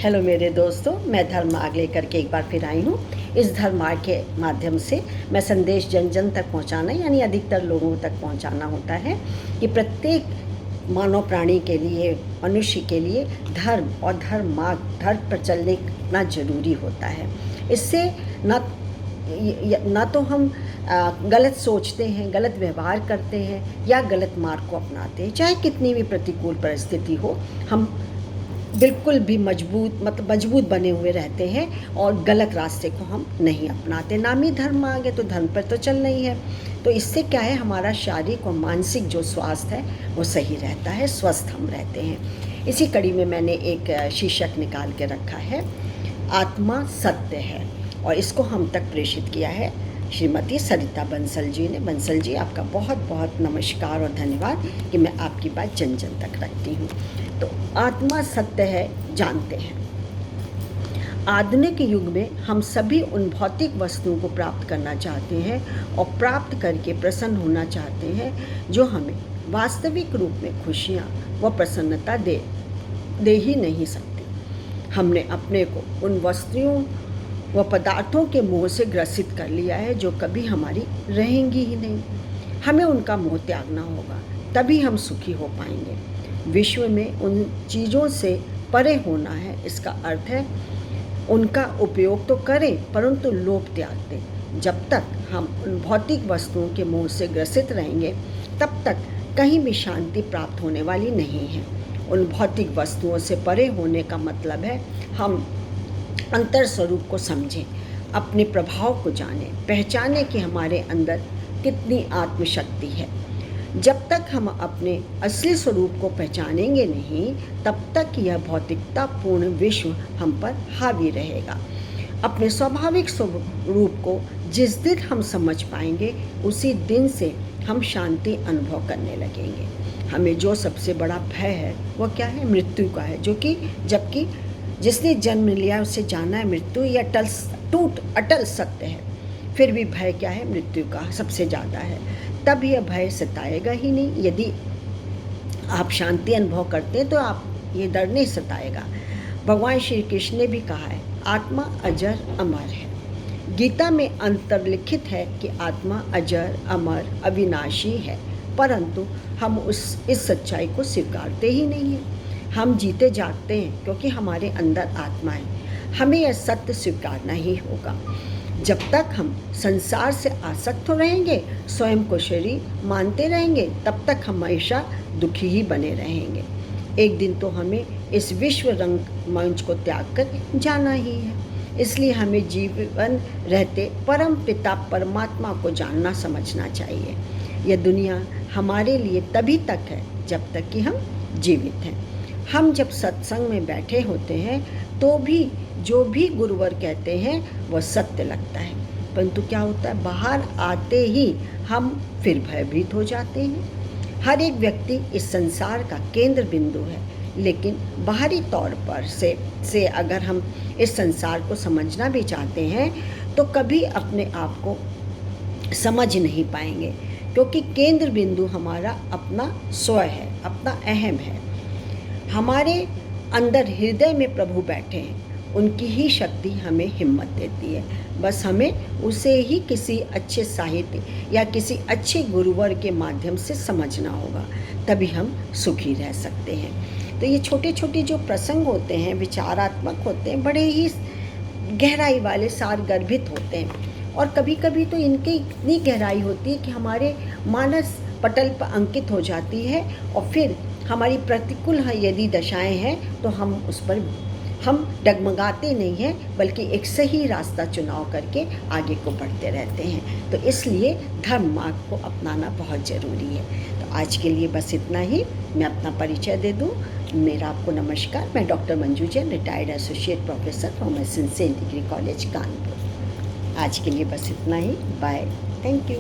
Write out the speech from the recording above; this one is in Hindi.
हेलो मेरे दोस्तों, मैं धर्म मार्ग लेकर के एक बार फिर आई हूँ। इस धर्म मार्ग के माध्यम से मैं संदेश जन जन तक पहुँचाना यानी अधिकतर लोगों तक पहुँचाना होता है कि प्रत्येक मानव प्राणी के लिए, मनुष्य के लिए धर्म और धर्म मार्ग, धर्म पर चलने ना जरूरी होता है। इससे ना तो हम गलत सोचते हैं, गलत व्यवहार करते हैं या गलत मार्ग को अपनाते हैं। चाहे कितनी भी प्रतिकूल परिस्थिति हो, हम बिल्कुल भी मजबूत बने हुए रहते हैं और गलत रास्ते को हम नहीं अपनाते। नाम ही धर्म आ गए तो धर्म पर तो चलना ही है। तो इससे क्या है, हमारा शारीरिक और मानसिक जो स्वास्थ्य है वो सही रहता है, स्वस्थ हम रहते हैं। इसी कड़ी में मैंने एक शीर्षक निकाल के रखा है, आत्मा सत्य है, और इसको हम तक प्रेषित किया है श्रीमती सरिता बंसल जी ने। बंसल जी, आपका बहुत बहुत नमस्कार और धन्यवाद कि मैं आपकी बात जन जन तक रखती हूँ। तो आत्मा सत्य है, जानते हैं। आधुनिक युग में हम सभी उन भौतिक वस्तुओं को प्राप्त करना चाहते हैं और प्राप्त करके प्रसन्न होना चाहते हैं जो हमें वास्तविक रूप में खुशियाँ व प्रसन्नता दे ही नहीं सकती। हमने अपने को उन वस्तुओं व पदार्थों के मोह से ग्रसित कर लिया है जो कभी हमारी रहेंगी ही नहीं। हमें उनका मोह त्यागना होगा, तभी हम सुखी हो पाएंगे। विश्व में उन चीज़ों से परे होना है। इसका अर्थ है उनका उपयोग तो करें परंतु लोभ त्याग दें। जब तक हम उन भौतिक वस्तुओं के मोह से ग्रसित रहेंगे तब तक कहीं भी शांति प्राप्त होने वाली नहीं है। उन भौतिक वस्तुओं से परे होने का मतलब है हम अंतर स्वरूप को समझें, अपने प्रभाव को जानें, पहचानें कि हमारे अंदर कितनी आत्मशक्ति है। जब तक हम अपने असली स्वरूप को पहचानेंगे नहीं, तब तक यह भौतिकतापूर्ण विश्व हम पर हावी रहेगा। अपने स्वाभाविक स्वरूप को जिस दिन हम समझ पाएंगे, उसी दिन से हम शांति अनुभव करने लगेंगे। हमें जो सबसे बड़ा भय है वो क्या है? मृत्यु का है, जबकि जिसने जन्म लिया उसे जाना है मृत्यु या अटल सत्य है। फिर भी भय क्या है? मृत्यु का सबसे ज़्यादा है। तब यह भय सताएगा ही नहीं। यदि आप शांति अनुभव करते हैं तो आप ये डर नहीं सताएगा। भगवान श्री कृष्ण ने भी कहा है, आत्मा अजर अमर है। गीता में अंतर्लिखित है कि आत्मा अजर अमर अविनाशी है, परंतु हम इस सच्चाई को स्वीकारते ही नहीं हैं। हम जीते जागते हैं क्योंकि हमारे अंदर आत्मा है। हमें यह सत्य स्वीकारना ही होगा। जब तक हम संसार से आसक्त हो रहेंगे, स्वयं को शरीर मानते रहेंगे, तब तक हम हमेशा दुखी ही बने रहेंगे। एक दिन तो हमें इस विश्व रंग मंच को त्याग कर जाना ही है। इसलिए हमें जीवन रहते परम पिता परमात्मा को जानना समझना चाहिए। यह दुनिया हमारे लिए तभी तक है जब तक कि हम जीवित हैं। हम जब सत्संग में बैठे होते हैं तो भी जो भी गुरुवर कहते हैं वह सत्य लगता है, परंतु क्या होता है, बाहर आते ही हम फिर भयभीत हो जाते हैं। हर एक व्यक्ति इस संसार का केंद्र बिंदु है, लेकिन बाहरी तौर पर से अगर हम इस संसार को समझना भी चाहते हैं तो कभी अपने आप को समझ नहीं पाएंगे, क्योंकि केंद्र बिंदु हमारा अपना स्व है, अपना अहम है। हमारे अंदर हृदय में प्रभु बैठे हैं, उनकी ही शक्ति हमें हिम्मत देती है। बस हमें उसे ही किसी अच्छे साहित्य या किसी अच्छे गुरुवर के माध्यम से समझना होगा, तभी हम सुखी रह सकते हैं। तो ये छोटे छोटे जो प्रसंग होते हैं, विचारात्मक होते हैं, बड़े ही गहराई वाले, सारगर्भित होते हैं, और कभी कभी तो इनकी इतनी गहराई होती है कि हमारे मानस पटल पर अंकित हो जाती है, और फिर हमारी प्रतिकूल यदि दशाएं हैं तो हम डगमगाते नहीं हैं, बल्कि एक सही रास्ता चुनाव करके आगे को बढ़ते रहते हैं। तो इसलिए धर्म मार्ग को अपनाना बहुत ज़रूरी है। तो आज के लिए बस इतना ही। मैं अपना परिचय दे दूं। मेरा आपको नमस्कार। मैं doctor Manju Jain, retired associate professor from saint degree college Kanpur. आज के लिए बस इतना ही। बाय। Thank you.